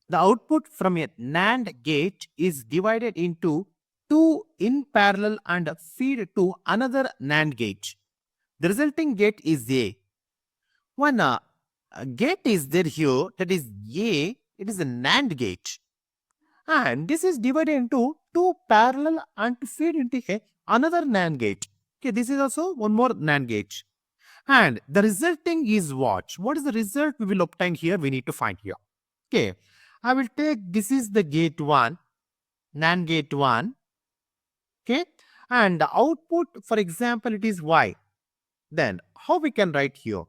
The output from a NAND gate is divided into two in parallel and feed to another NAND gate. The resulting gate is A. One gate is there here, that is A, it is a NAND gate. And this is divided into two parallel and feed into another NAND gate. Okay, this is also one more NAND gate. And the resulting is what? What is the result we will obtain here? We need to find here. Okay, I will take this is the gate 1, NAND gate 1. Okay, and the output, for example, it is Y. Then how we can write here?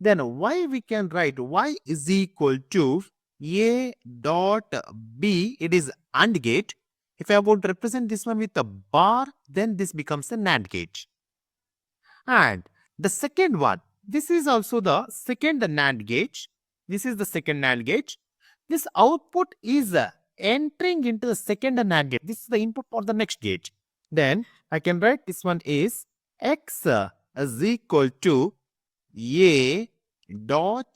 Then Y we can write Y is equal to A dot B. It is AND gate. If I want to represent this one with a bar, then this becomes a NAND gate. And the second one, this is also the second NAND gate. This is the second NAND gate. This output is entering into the second NAND gate. This is the input for the next gate. Then I can write this one is X is equal to A dot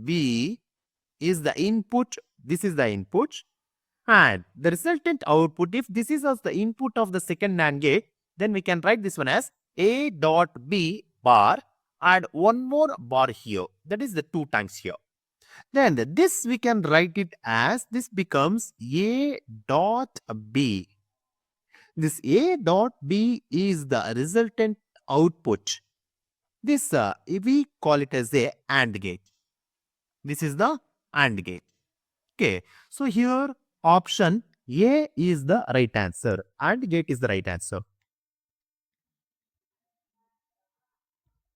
B is the input. This is the input. And the resultant output, if this is also the input of the second NAND gate, then we can write this one as A dot B bar and one more bar here. That is the 2 times here. Then this we can write it as, this becomes A dot B. This A dot B is the resultant output. This we call it as a AND gate. This is the AND gate. Okay, so here option A is the right answer. AND gate is the right answer.